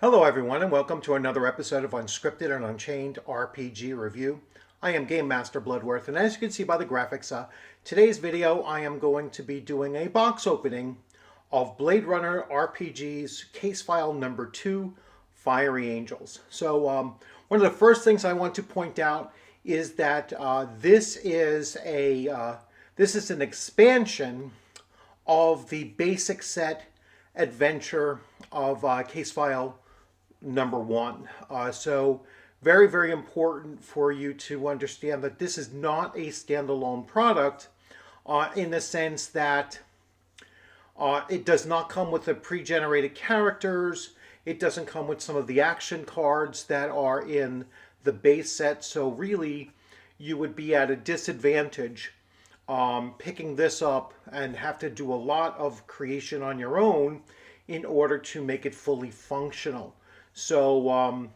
Hello everyone and welcome to another episode of Unscripted and Unchained RPG Review. I am Game Master Bloodworth, and as you can see by the graphics, today's video I am going to be doing a box opening of Blade Runner RPG's case file number 2, Fiery Angels. So one of the first things I want to point out is that this is an expansion of the basic set adventure of case file number 1. So very, very important for you to understand that this is not a standalone product in the sense that it does not come with the pre-generated characters. It doesn't come with some of the action cards that are in the base set. So really, you would be at a disadvantage picking this up and have to do a lot of creation on your own in order to make it fully functional. So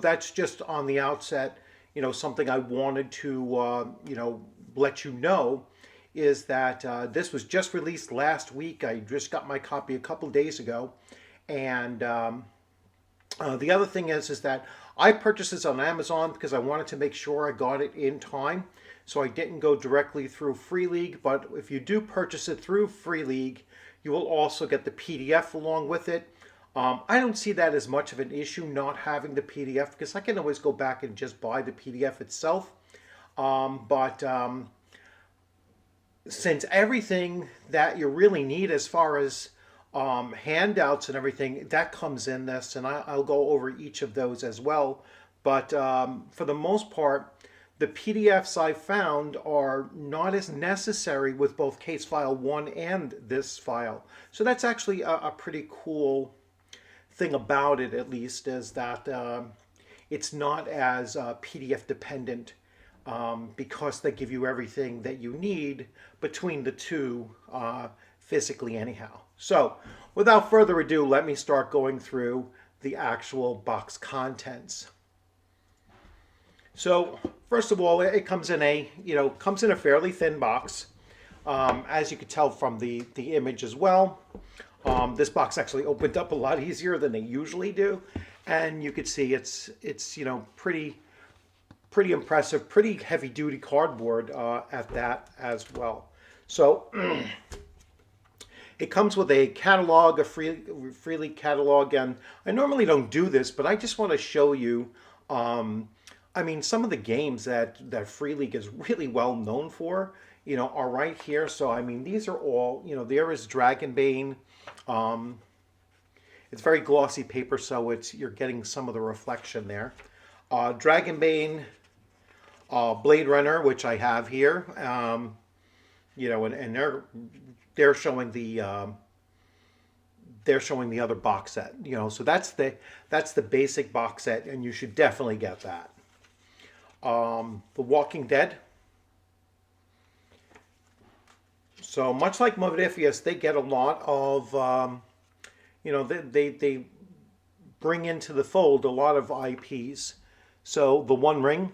that's just on the outset, something I wanted to, let you know is that this was just released last week. I just got my copy a couple days ago. And the other thing is that I purchased this on Amazon because I wanted to make sure I got it in time. So I didn't go directly through Free League, but if you do purchase it through Free League, you will also get the PDF along with it. I don't see that as much of an issue not having the PDF because I can always go back and just buy the PDF itself. But since everything that you really need as far as handouts and everything, that comes in this, and I'll go over each of those as well. But for the most part, the PDFs I found are not as necessary with both case file 1 and this file. So that's actually a pretty cool thing about it, at least, is that it's not as PDF dependent because they give you everything that you need between the two physically anyhow. So without further ado, let me start going through the actual box contents. So first of all, it comes in a fairly thin box, as you can tell from the image as well. This box actually opened up a lot easier than they usually do, and you could see it's pretty impressive, pretty heavy duty cardboard at that as well. So it comes with a catalog, a Free League catalog, and I normally don't do this, but I just want to show you. Some of the games that Free League is really well known for, are right here. So these are all, there is Dragonbane. It's very glossy paper, so you're getting some of the reflection there. Dragonbane, Blade Runner, which I have here, and they're showing the other box set, so that's the basic box set, and you should definitely get that. The Walking Dead. So much like Modifius, they get a lot of, they bring into the fold a lot of IPs. So the One Ring.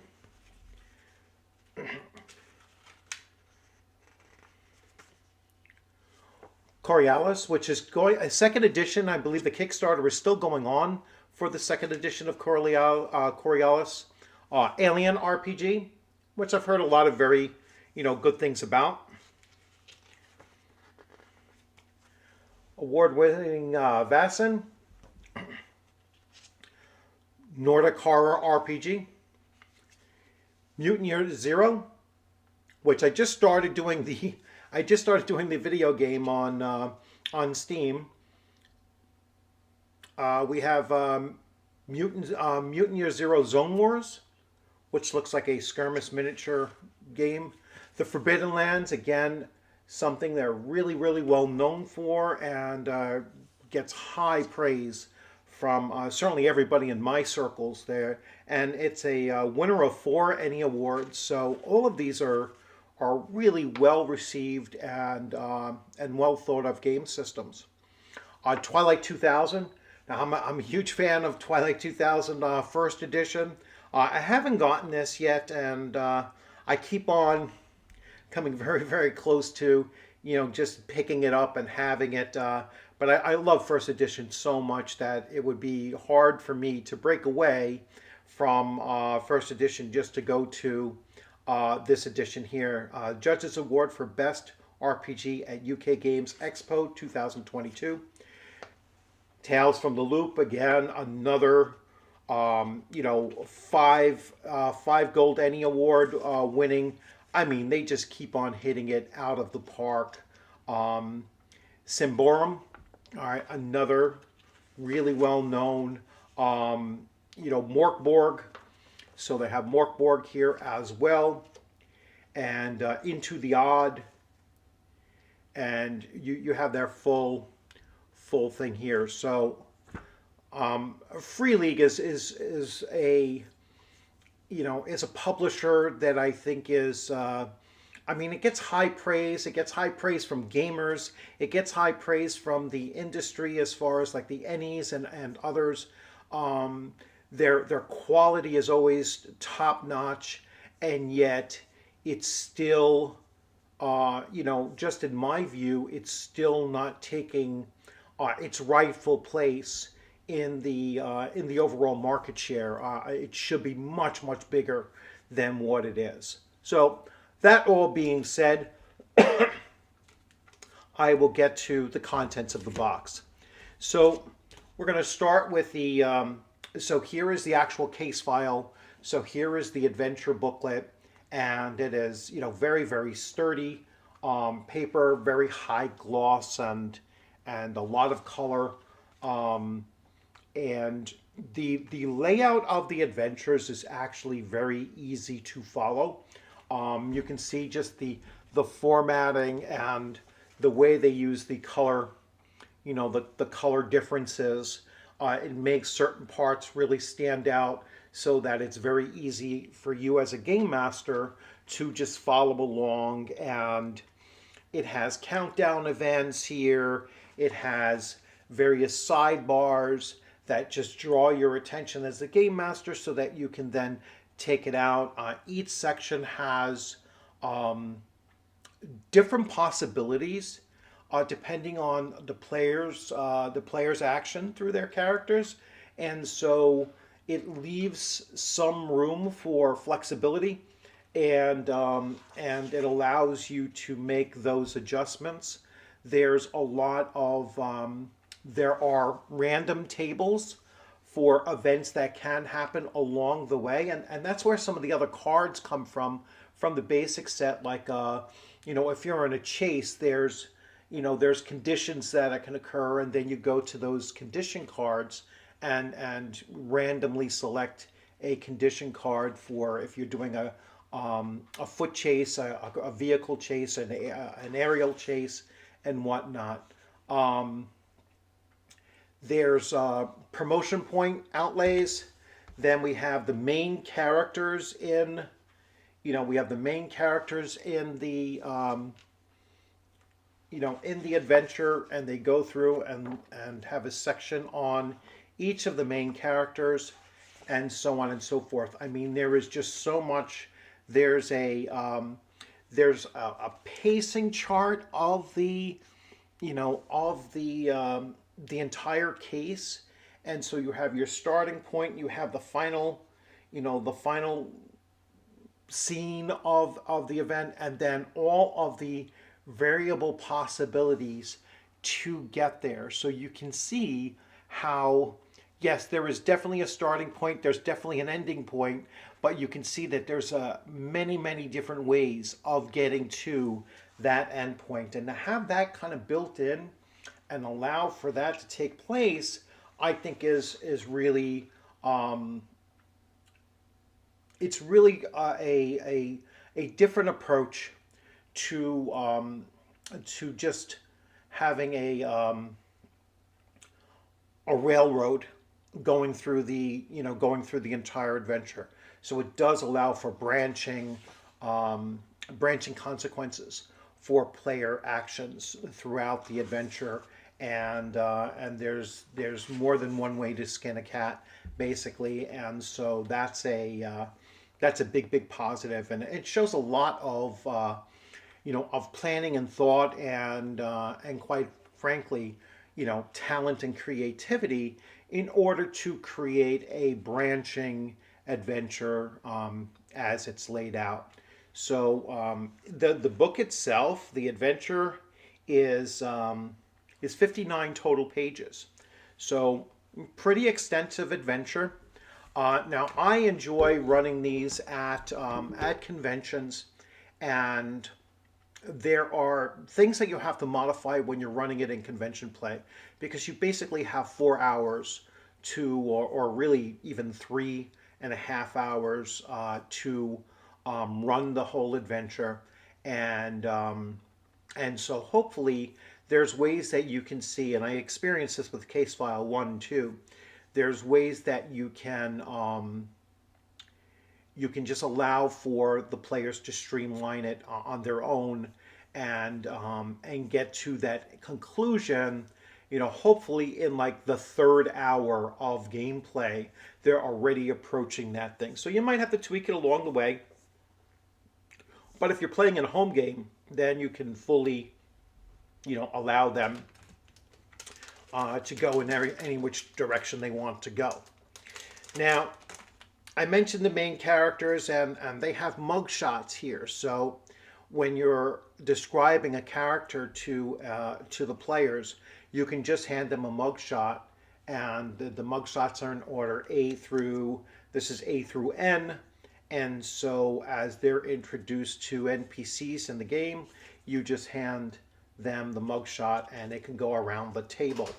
Coriolis, which is going a second edition. I believe the Kickstarter is still going on for the second edition of Coriolis. Alien RPG, which I've heard a lot of very, good things about. Award-winning Vaesen. Nordic Horror RPG. Mutant Year Zero, which I just started doing the video game on Steam. We have Mutant Year Zero Zone Wars, which looks like a skirmish miniature game. The Forbidden Lands, again, something they're really, really well known for and gets high praise from certainly everybody in my circles there. And it's a winner of 4 ENnie awards. So all of these are really well received and well thought of game systems. Twilight 2000. Now I'm a huge fan of Twilight 2000 first edition. I haven't gotten this yet, and I keep on coming very, very close to, just picking it up and having it. but I love first edition so much that it would be hard for me to break away from first edition just to go to this edition here. Judges Award for Best RPG at UK Games Expo 2022. Tales from the Loop, again, another five gold Emmy Award winning. I mean, they just keep on hitting it out of the park. Symborum, all right, another really well known, Morkborg. So they have Morkborg here as well, and Into the Odd, and you have their full thing here. So Free League is a is a publisher that I think is it gets high praise. It gets high praise from gamers. It gets high praise from the industry as far as like the Ennies and others. Their quality is always top notch, and yet it's still just in my view, it's still not taking its rightful place in the overall market share. It should be much bigger than what it is. So that all being said, I will get to the contents of the box. So we're going to start with the. So here is the actual case file. So here is the adventure booklet, and it is very sturdy paper, very high gloss, and a lot of color. And the layout of the adventures is actually very easy to follow. You can see just the formatting and the way they use the color, the color differences. It makes certain parts really stand out so that it's very easy for you as a game master to just follow along. And it has countdown events here. It has various sidebars that just draw your attention as a game master so that you can then take it out. Each section has different possibilities depending on the player's action through their characters, and so it leaves some room for flexibility, and it allows you to make those adjustments. There's a lot of there are random tables for events that can happen along the way, and that's where some of the other cards come from the basic set. Like if you're in a chase, there's conditions that can occur, and then you go to those condition cards and randomly select a condition card for if you're doing a foot chase, a vehicle chase, an aerial chase, and whatnot. There's promotion point outlays. Then we have the main characters in, we have the main characters in the, in the adventure, and they go through and have a section on each of the main characters, and so on and so forth. I mean, there is just so much. There's a pacing chart of the entire case, and so you have your starting point, you have the final scene of the event, and then all of the variable possibilities to get there. So you can see how, yes, there is definitely a starting point, there's definitely an ending point, but you can see that there's many different ways of getting to that end point, and to have that kind of built in and allow for that to take place, I think is really it's really a different approach to just having a railroad going through the entire adventure. So it does allow for branching consequences for player actions throughout the adventure, and there's more than one way to skin a cat, basically, and so that's a big positive, and it shows a lot of of planning and thought, and quite frankly, talent and creativity in order to create a branching adventure as it's laid out. So the book itself, the adventure, is 59 total pages. So pretty extensive adventure. Now I enjoy running these at conventions, and there are things that you have to modify when you're running it in convention play, because you basically have 4 hours to, or really even 3.5 hours to run the whole adventure, and so hopefully there's ways that you can see, and I experienced this with case file 1 too. There's ways that you can just allow for the players to streamline it on their own, and get to that conclusion. Hopefully in like the third hour of gameplay, they're already approaching that thing. So you might have to tweak it along the way. But if you're playing in a home game, then you can fully, allow them to go in any which direction they want to go. Now, I mentioned the main characters, and they have mugshots here. So when you're describing a character to the players, you can just hand them a mugshot, and the mugshots are in order this is A through N. And so as they're introduced to NPCs in the game, you just hand them the mugshot and it can go around the table.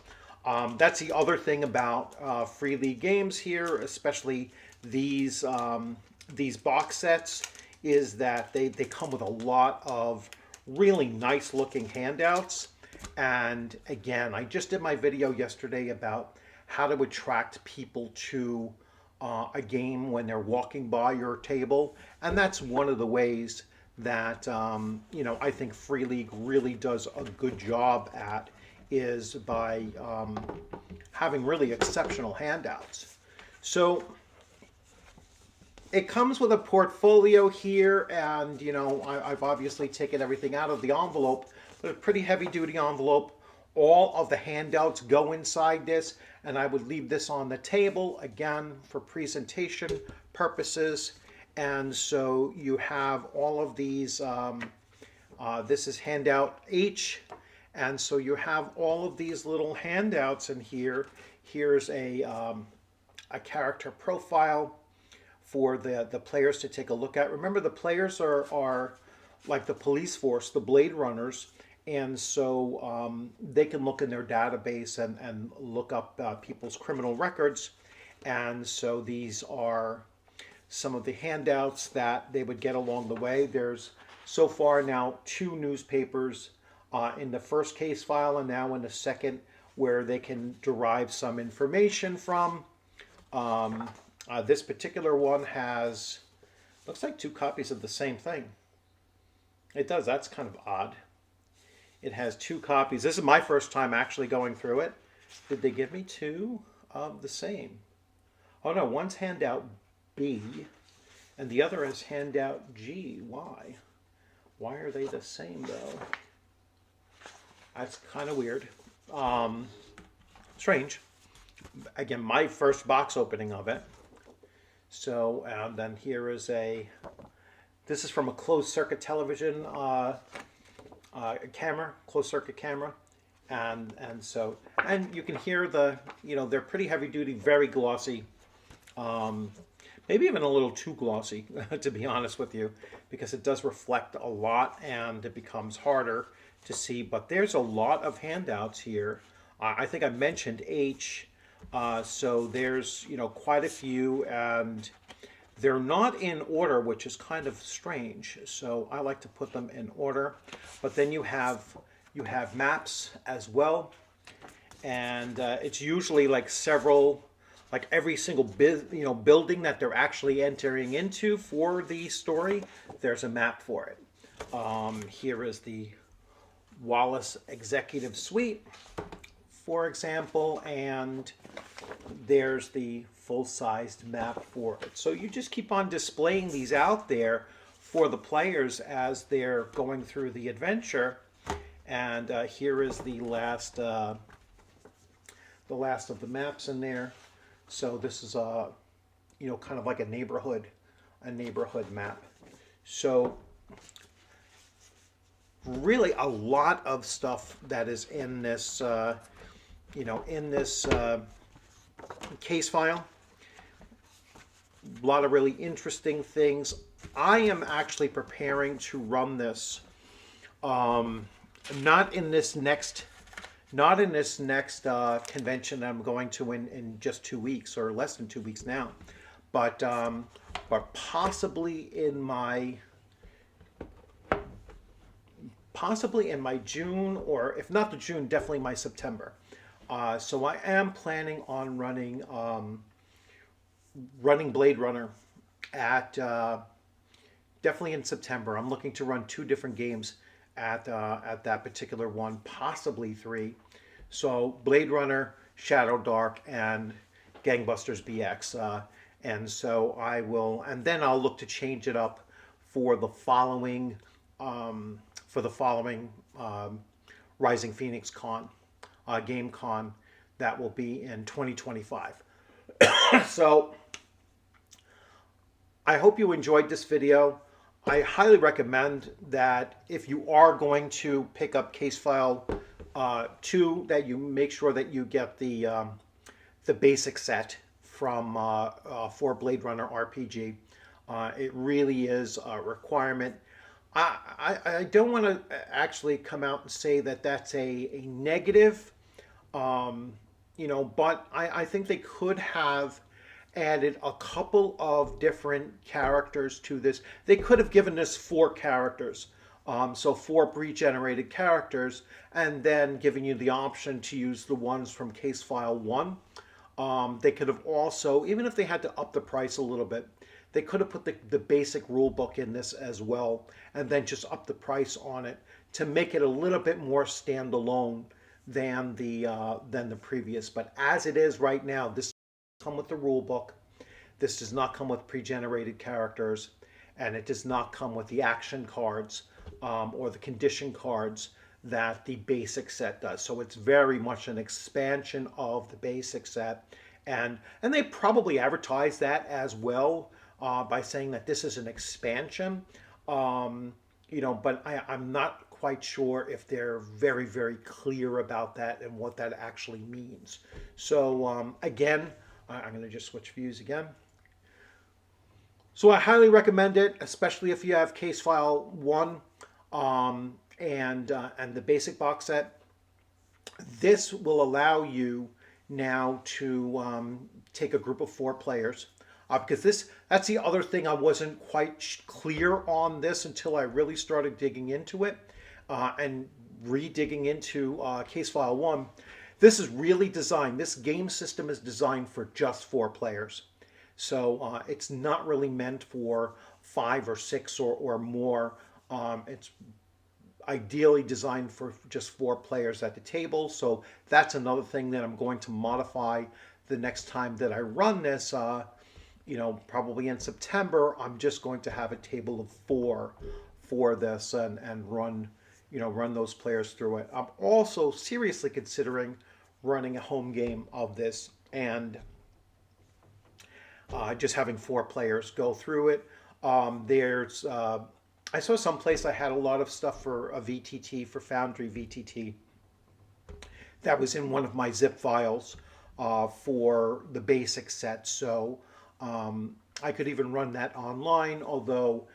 That's the other thing about Free League games here, especially these box sets, is that they come with a lot of really nice looking handouts. And again, I just did my video yesterday about how to attract people to a game when they're walking by your table, and that's one of the ways that I think Free League really does a good job at, is by having really exceptional handouts. So it comes with a portfolio here, and I've obviously taken everything out of the envelope, but a pretty heavy duty envelope. All of the handouts go inside this, and I would leave this on the table again for presentation purposes. And so you have all of these, this is handout H, and so you have all of these little handouts in here. Here's a character profile for the players to take a look at. Remember, the players are like the police force, the Blade Runners, and so they can look in their database and look up people's criminal records. And so these are some of the handouts that they would get along the way. There's so far now 2 newspapers in the first case file, and now in the second, where they can derive some information from. This particular one looks like 2 copies of the same thing. It does. That's kind of odd. It has 2 copies. This is my first time actually going through it. Did they give me 2 of the same? Oh no, one's handout B and the other is handout G. Why? Why are they the same though? That's kind of weird. Strange. Again, my first box opening of it. So then here is this is from a closed circuit television camera, closed circuit camera, and you can hear they're pretty heavy duty, very glossy, maybe even a little too glossy to be honest with you, because it does reflect a lot and it becomes harder to see. But there's a lot of handouts here. I think I mentioned H, so there's quite a few, and they're not in order, which is kind of strange. So I like to put them in order. But then you have maps as well, and it's usually like every single building that they're actually entering into for the story. There's a map for it. Here is the Wallace Executive Suite, for example, and there's the full-sized map for it. So you just keep on displaying these out there for the players as they're going through the adventure. And here is the last the last of the maps in there. So this is a, kind of like a neighborhood map. So really a lot of stuff that is in this, case file. A lot of really interesting things. I am actually preparing to run this, not in this next convention I'm going to in just 2 weeks, or less than 2 weeks now, but possibly in my June, or if not the June, definitely my September. So I am planning on running Blade Runner at definitely in September. I'm looking to run 2 different games at that particular one, possibly 3. So Blade Runner, Shadow Dark, and Gangbusters BX. And so I will, and then I'll look to change it up for the following Rising Phoenix Con, Game Con, that will be in 2025. So I hope you enjoyed this video. I highly recommend that if you are going to pick up Case File 2, that you make sure that you get the basic set from for Blade Runner RPG. It really is a requirement. I don't want to actually come out and say that that's a negative, but I think they could have added a couple of different characters to this. They could have given us 4 characters, so 4 pre-generated characters, and then giving you the option to use the ones from Case File 1. They could have also, even if they had to up the price a little bit, they could have put the basic rule book in this as well, and then just up the price on it to make it a little bit more standalone than the previous. But as it is right now, this does come with the rule book. This does not come with pre-generated characters, and it does not come with the action cards or the condition cards that the basic set does. So it's very much an expansion of the basic set, and they probably advertise that as well by saying that this is an expansion. But I'm not quite sure if they're very, very clear about that and what that actually means. So again, I'm going to just switch views again. So I highly recommend it, especially if you have Case File 1 and the basic box set. This will allow you now to take a group of 4 players. Because that's the other thing I wasn't quite clear on this until I really started digging into it and re-digging into Case File 1. This is really designed, this game system is designed for just 4 players. So it's not really meant for 5 or 6 or more. It's ideally designed for just 4 players at the table. So that's another thing that I'm going to modify the next time that I run this. Probably in September, I'm just going to have a table of 4 for this and run those players through it. I'm also seriously considering running a home game of this and just having 4 players go through it. I saw someplace I had a lot of stuff for a VTT, for Foundry VTT, that was in one of my zip files for the basic set. So I could even run that online, although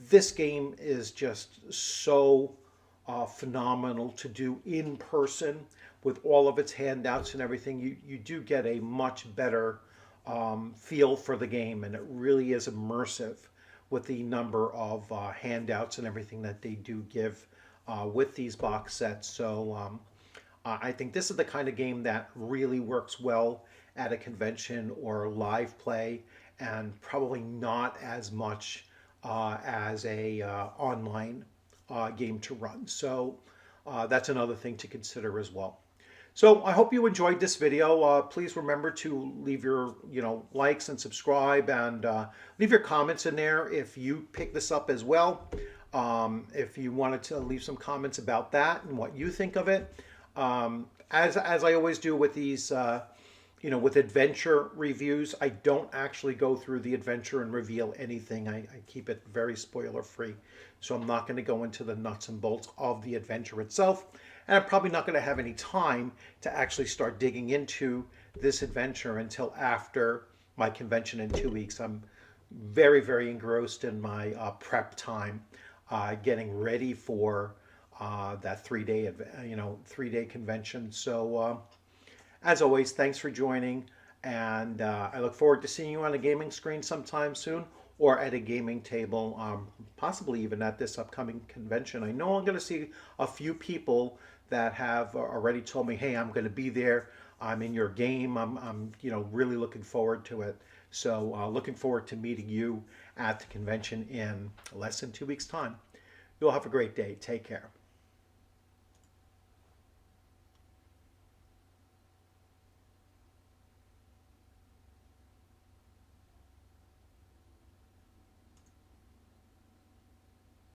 this game is just so phenomenal to do in person with all of its handouts and everything. You do get a much better feel for the game, and it really is immersive with the number of handouts and everything that they do give with these box sets. So I think this is the kind of game that really works well at a convention or live play, and probably not as much as a online game to run. So that's another thing to consider as well. So I hope you enjoyed this video. Please remember to leave your likes and subscribe, and leave your comments in there if you pick this up as well. If you wanted to leave some comments about that and what you think of it. as I always do with these, with adventure reviews, I don't actually go through the adventure and reveal anything. I keep it very spoiler free. So I'm not going to go into the nuts and bolts of the adventure itself. And I'm probably not going to have any time to actually start digging into this adventure until after my convention in 2 weeks. I'm very, very engrossed in my prep time, getting ready for that 3 day, 3 day convention. So as always, thanks for joining, and I look forward to seeing you on a gaming screen sometime soon, or at a gaming table, possibly even at this upcoming convention. I know I'm going to see a few people that have already told me, "Hey, I'm going to be there. I'm in your game. I'm really looking forward to it." So, looking forward to meeting you at the convention in less than 2 weeks' time. You'll have a great day. Take care.